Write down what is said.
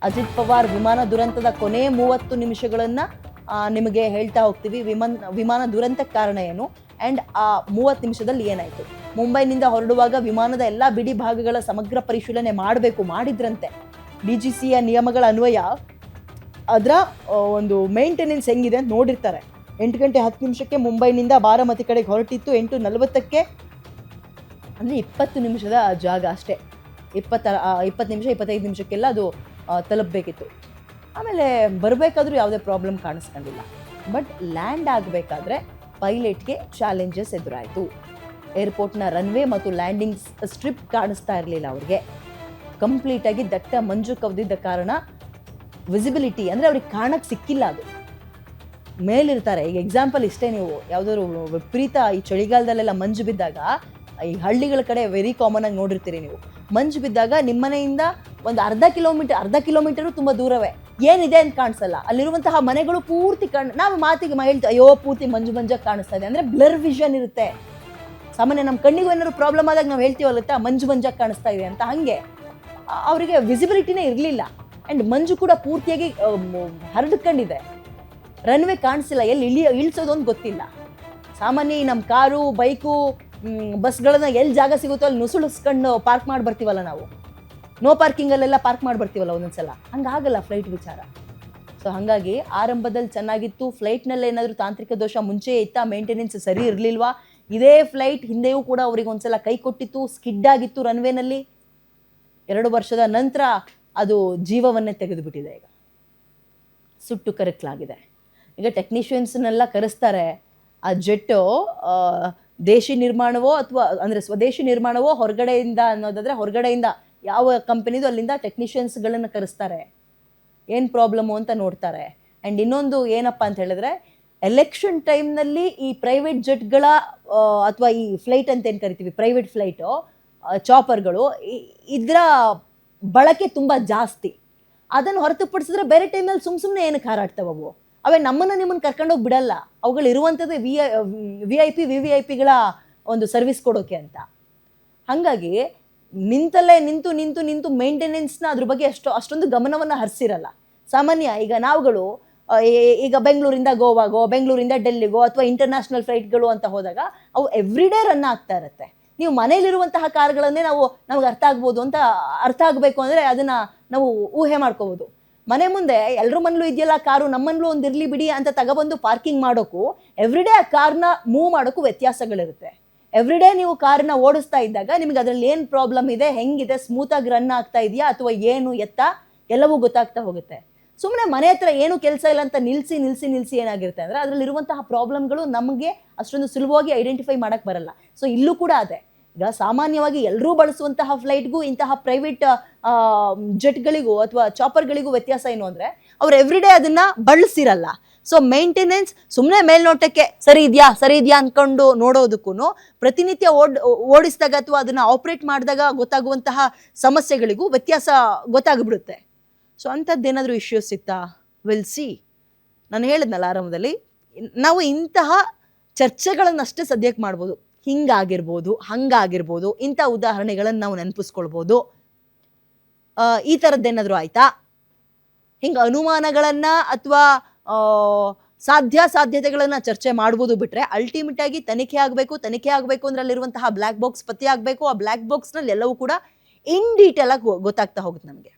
ಅಜಿತ್ ಪವಾರ್ ವಿಮಾನ ದುರಂತದ ಕೊನೆ 30 ನಿಮಿಷಗಳನ್ನು ನಿಮಗೆ ಹೇಳ್ತಾ ಹೋಗ್ತೀವಿ. ವಿಮಾನ ದುರಂತಕ್ಕೆ ಕಾರಣ ಏನು ಆ್ಯಂಡ್ ಆ 30 ನಿಮಿಷದಲ್ಲಿ ಏನಾಯಿತು. ಮುಂಬೈನಿಂದ ಹೊರಡುವಾಗ ವಿಮಾನದ ಎಲ್ಲ ಬಿಡಿ ಭಾಗಗಳ ಸಮಗ್ರ ಪರಿಶೀಲನೆ ಮಾಡಿದ್ರಂತೆ. DGCA ನಿಯಮಗಳ ಅನ್ವಯ ಅದರ ಒಂದು ಮೇಂಟೆನೆನ್ಸ್ ಹೆಂಗಿದೆ ಅಂತ ನೋಡಿರ್ತಾರೆ. 8 ಗಂಟೆ 10 ನಿಮಿಷಕ್ಕೆ ಮುಂಬೈನಿಂದ ಬಾರಾಮತಿ ಕಡೆಗೆ ಹೊರಟಿತ್ತು. 8:40ಕ್ಕೆ ಅಂದರೆ 20 ನಿಮಿಷದ ಜಾಗ ಅಷ್ಟೇ. 20 ನಿಮಿಷ 25 ನಿಮಿಷಕ್ಕೆಲ್ಲ ಅದು ತಲುಪಬೇಕಿತ್ತು. ಆಮೇಲೆ ಬರಬೇಕಾದ್ರೂ ಯಾವುದೇ ಪ್ರಾಬ್ಲಮ್ ಕಾಣಿಸ್ಕೊಂಡಿಲ್ಲ. ಬಟ್ ಲ್ಯಾಂಡ್ ಆಗಬೇಕಾದ್ರೆ ಪೈಲಟ್ಗೆ ಚಾಲೆಂಜಸ್ ಎದುರಾಯಿತು. ಏರ್ಪೋರ್ಟ್ನ ರನ್ವೇ ಮತ್ತು ಲ್ಯಾಂಡಿಂಗ್ ಸ್ಟ್ರಿಪ್ ಕಾಣಿಸ್ತಾ ಇರಲಿಲ್ಲ ಅವ್ರಿಗೆ. ಕಂಪ್ಲೀಟಾಗಿ ದಟ್ಟ ಮಂಜು ಕವಿದಿದ್ದ ಕಾರಣ ವಿಸಿಬಿಲಿಟಿ ಅಂದರೆ ಅವ್ರಿಗೆ ಕಾಣಕ್ಕೆ ಸಿಕ್ಕಿಲ್ಲ. ಅದು ಮೇಲಿರ್ತಾರೆ. ಈಗ ಎಕ್ಸಾಂಪಲ್ ಇಷ್ಟೇ, ನೀವು ಯಾವುದಾದ್ರು ವಿಪರೀತ ಈ ಚಳಿಗಾಲದಲ್ಲೆಲ್ಲ ಮಂಜು ಬಿದ್ದಾಗ ಈ ಹಳ್ಳಿಗಳ ಕಡೆ ವೆರಿ ಕಾಮನ್ ಆಗಿ ನೋಡಿರ್ತೀರಿ ನೀವು. ಮಂಜು ಬಿದ್ದಾಗ ನಿಮ್ಮನೆಯಿಂದ ಒಂದು ಅರ್ಧ ಕಿಲೋಮೀಟರು ತುಂಬ ದೂರವೇ ಏನಿದೆ ಅಂತ ಕಾಣಿಸಲ್ಲ. ಅಲ್ಲಿರುವಂತಹ ಮನೆಗಳು ಪೂರ್ತಿ ನಾವು ಮಾತಿಗೆ ಹೇಳ್ತೀವಿ, ಅಯ್ಯೋ ಪೂರ್ತಿ ಮಂಜಾಗಿ ಕಾಣಿಸ್ತಾ ಇದೆ ಅಂದರೆ ಬ್ಲರ್ ವಿಷನ್ ಇರುತ್ತೆ. ಸಾಮಾನ್ಯ ನಮ್ಮ ಕಣ್ಣಿಗೂ ಏನಾದ್ರು ಪ್ರಾಬ್ಲಮ್ ಆದಾಗ ನಾವು ಹೇಳ್ತೀವಲ್ಲ ಮಂಜಾಗಿ ಕಾಣಿಸ್ತಾ ಇದೆ ಅಂತ. ಹಾಗೆ ಅವರಿಗೆ ವಿಸಿಬಿಲಿಟಿನೇ ಇರಲಿಲ್ಲ. ಆ್ಯಂಡ್ ಮಂಜು ಕೂಡ ಪೂರ್ತಿಯಾಗಿ ಹರಡ್ಕೊಂಡಿದೆ. ರನ್ವೇ ಕಾಣಿಸಿಲ್ಲ, ಎಲ್ಲಿ ಇಳಿಸೋದು ಅಂತ ಗೊತ್ತಿಲ್ಲ. ಸಾಮಾನ್ಯ ನಮ್ಮ ಕಾರು ಬೈಕು ಬಸ್ಗಳನ್ನ ಎಲ್ಲಿ ಜಾಗ ಸಿಗುತ್ತೋ ಅಲ್ಲಿ ನುಸುಳಿಸ್ಕೊಂಡು ಪಾರ್ಕ್ ಮಾಡಿ ಬರ್ತೀವಲ್ಲ ನಾವು. ನೋ ಪಾರ್ಕಿಂಗಲ್ಲೆಲ್ಲ ಪಾರ್ಕ್ ಮಾಡಿ ಬರ್ತೀವಲ್ಲ ಒಂದೊಂದ್ಸಲ. ಹಂಗಾಗಲ್ಲ ಫ್ಲೈಟ್ ವಿಚಾರ. ಸೊ ಹಾಗಾಗಿ ಆರಂಭದಲ್ಲಿ ಚೆನ್ನಾಗಿತ್ತು. ಫ್ಲೈಟ್ನಲ್ಲಿ ಏನಾದರೂ ತಾಂತ್ರಿಕ ದೋಷ ಮುಂಚೆ ಇತ್ತಾ, ಮೇಂಟೆನೆನ್ಸ್ ಸರಿ ಇರಲಿಲ್ವಾ? ಇದೇ ಫ್ಲೈಟ್ ಹಿಂದೆಯೂ ಕೂಡ ಅವರಿಗೆ ಒಂದ್ಸಲ ಕೈ ಕೊಟ್ಟಿತ್ತು, ಸ್ಕಿಡ್ ಆಗಿತ್ತು ರನ್ವೇನಲ್ಲಿ. 2 ವರ್ಷದ ನಂತರ ಅದು ಜೀವವನ್ನೇ ತೆಗೆದುಬಿಟ್ಟಿದೆ. ಈಗ ಸುಟ್ಟು ಕರಕಲಾಗಿದೆ. ಈಗ ಟೆಕ್ನಿಷಿಯನ್ಸ್ನೆಲ್ಲ ಕರೆಸ್ತಾರೆ. ಆ ಜೆಟ್ಟು ದೇಶಿ ನಿರ್ಮಾಣವೋ ಅಥವಾ ಅಂದರೆ ಸ್ವದೇಶಿ ನಿರ್ಮಾಣವೋ ಹೊರಗಡೆಯಿಂದ ಅನ್ನೋದಾದರೆ ಹೊರಗಡೆಯಿಂದ ಯಾವ ಕಂಪನಿದು ಅಲ್ಲಿಂದ ಟೆಕ್ನಿಷಿಯನ್ಸ್ಗಳನ್ನು ಕರೆಸ್ತಾರೆ. ಏನು ಪ್ರಾಬ್ಲಮ್ಮು ಅಂತ ನೋಡ್ತಾರೆ. ಆ್ಯಂಡ್ ಇನ್ನೊಂದು ಏನಪ್ಪ ಅಂತ ಹೇಳಿದ್ರೆ, ಎಲೆಕ್ಷನ್ ಟೈಮ್ನಲ್ಲಿ ಈ ಪ್ರೈವೇಟ್ ಜೆಟ್ಗಳ ಅಥವಾ ಈ ಫ್ಲೈಟ್ ಅಂತ ಏನು ಕರಿತೀವಿ ಪ್ರೈವೇಟ್ ಫ್ಲೈಟು ಚಾಪರ್ಗಳು ಇದರ ಬಳಕೆ ತುಂಬ ಜಾಸ್ತಿ. ಅದನ್ನು ಹೊರತುಪಡಿಸಿದ್ರೆ ಬೇರೆ ಟೈಮಲ್ಲಿ ಸುಮ್ಮನೆ ಏನಕ್ಕೆ ಹಾರಾಡ್ತವೆ ಅವು? ಅವೇ ನಿಮ್ಮನ್ನು ಕರ್ಕೊಂಡೋಗಿ ಬಿಡಲ್ಲ. ಅವುಗಳು ಇರುವಂಥದ್ದೇ VIP VVIPಗಳ ಒಂದು ಸರ್ವಿಸ್ ಕೊಡೋಕೆ ಅಂತ. ಹಾಗಾಗಿ ನಿಂತಲ್ಲೇ ನಿಂತು ಮೇಂಟೆನೆನ್ಸ್ನ ಅದ್ರ ಬಗ್ಗೆ ಅಷ್ಟೊಂದು ಗಮನವನ್ನು ಹರಿಸಿರಲ್ಲ. ಸಾಮಾನ್ಯ ಈಗ ನಾವುಗಳು ಈಗ ಬೆಂಗಳೂರಿಂದ ಗೋವಾಗೋ, ಬೆಂಗಳೂರಿಂದ ಡೆಲ್ಲಿಗೋ ಅಥವಾ ಇಂಟರ್ನ್ಯಾಷನಲ್ ಫ್ಲೈಟ್ಗಳು ಅಂತ ಹೋದಾಗ ಅವು ಎವ್ರಿಡೇ ರನ್ ಆಗ್ತಾ ಇರುತ್ತೆ. ನೀವು ಮನೇಲಿರುವಂತಹ ಕಾರ್ಗಳನ್ನೇ ನಮಗೆ ಅರ್ಥ ಆಗಬೇಕು ಅಂದರೆ ಅದನ್ನು ನಾವು ಊಹೆ ಮಾಡ್ಕೋಬೋದು. ಮನೆ ಮುಂದೆ ಎಲ್ಲರ ಮನೇಲೂ ಇದೆಯಲ್ಲ ಕಾರು, ನಮ್ಮನೇಲೂ ಒಂದು ಇರಲಿ ಬಿಡಿ ಅಂತ ತಗೊಬಂದು ಪಾರ್ಕಿಂಗ್ ಮಾಡೋಕ್ಕೂ ಎವ್ರಿಡೇ ಆ ಕಾರ್ನ ಮೂವ್ ಮಾಡೋಕ್ಕೂ ವ್ಯತ್ಯಾಸಗಳಿರುತ್ತೆ. ಎವ್ರಿಡೇ ನೀವು ಕಾರನ್ನ ಓಡಿಸ್ತಾ ಇದ್ದಾಗ ನಿಮಗೆ ಅದರಲ್ಲಿ ಏನು ಪ್ರಾಬ್ಲಮ್ ಇದೆ, ಹೆಂಗಿದೆ, ಸ್ಮೂತಾಗಿ ರನ್ ಆಗ್ತಾ ಇದೆಯಾ ಅಥವಾ ಏನು ಎತ್ತ ಎಲ್ಲವೂ ಗೊತ್ತಾಗ್ತಾ ಹೋಗುತ್ತೆ. ಸುಮ್ಮನೆ ಮನೆ ಹತ್ರ ಏನು ಕೆಲಸ ಇಲ್ಲ ಅಂತ ನಿಲ್ಲಿಸಿ ಏನಾಗಿರುತ್ತೆ ಅಂದರೆ ಅದರಲ್ಲಿರುವಂತಹ ಪ್ರಾಬ್ಲಮ್ಗಳು ನಮಗೆ ಅಷ್ಟೊಂದು ಸುಲಭವಾಗಿ ಐಡೆಂಟಿಫೈ ಮಾಡೋಕ್ಕೆ ಬರಲ್ಲ. ಸೊ ಇಲ್ಲೂ ಕೂಡ ಅದೇ. ಈಗ ಸಾಮಾನ್ಯವಾಗಿ ಎಲ್ಲರೂ ಬಳಸುವಂತಹ ಫ್ಲೈಟ್ಗೂ ಇಂತಹ ಪ್ರೈವೇಟ್ ಜೆಟ್ಗಳಿಗೂ ಅಥವಾ ಚಾಪರ್ಗಳಿಗೂ ವ್ಯತ್ಯಾಸ ಏನು ಅಂದರೆ ಅವ್ರು ಎವ್ರಿಡೇ ಅದನ್ನು ಬಳಸಿರಲ್ಲ. ಸೊ ಮೇಂಟೆನೆನ್ಸ್ ಸುಮ್ಮನೆ ಮೇಲ್ನೋಟಕ್ಕೆ ಸರಿ ಇದೆಯಾ ಅಂದ್ಕೊಂಡು ನೋಡೋದಕ್ಕೂ ಪ್ರತಿನಿತ್ಯ ಓಡಿಸಿದಾಗ ಅಥವಾ ಅದನ್ನು ಆಪ್ರೇಟ್ ಮಾಡಿದಾಗ ಗೊತ್ತಾಗುವಂತಹ ಸಮಸ್ಯೆಗಳಿಗೂ ವ್ಯತ್ಯಾಸ ಗೊತ್ತಾಗ್ಬಿಡುತ್ತೆ. ಸೊ ಅಂಥದ್ದೇನಾದರೂ ಇಶ್ಯೂಸ್ ಇತ್ತಾ? Will see. ನಾನು ಹೇಳಿದ್ನಲ್ಲ ಆರಂಭದಲ್ಲಿ, ನಾವು ಇಂತಹ ಚರ್ಚೆಗಳನ್ನಷ್ಟೇ ಸದ್ಯಕ್ಕೆ ಮಾಡ್ಬೋದು. ಹಿಂಗಾಗಿರ್ಬೋದು, ಹಂಗಾಗಿರ್ಬೋದು, ಇಂಥ ಉದಾಹರಣೆಗಳನ್ನು ನಾವು ನೆನಪಿಸ್ಕೊಳ್ಬೋದು. ಈ ಥರದ್ದೇನಾದರೂ ಆಯಿತಾ? ಹಿಂಗೆ ಅನುಮಾನಗಳನ್ನು ಅಥವಾ ಸಾಧ್ಯತೆಗಳನ್ನು ಚರ್ಚೆ ಮಾಡ್ಬೋದು. ಬಿಟ್ಟರೆ ಅಲ್ಟಿಮೇಟ್ ಆಗಿ ತನಿಖೆ ಆಗಬೇಕು ಅಂದರೆ ಅಲ್ಲಿರುವಂತಹ ಬ್ಲ್ಯಾಕ್ ಬಾಕ್ಸ್ ಪತ್ತೆ ಆಗಬೇಕು. ಆ ಬ್ಲ್ಯಾಕ್ ಬಾಕ್ಸ್ನಲ್ಲಿ ಎಲ್ಲವೂ ಕೂಡ ಇನ್ ಡೀಟೇಲ್ ಆಗಿ ಗೊತ್ತಾಗ್ತಾ ಹೋಗುತ್ತೆ ನಮಗೆ.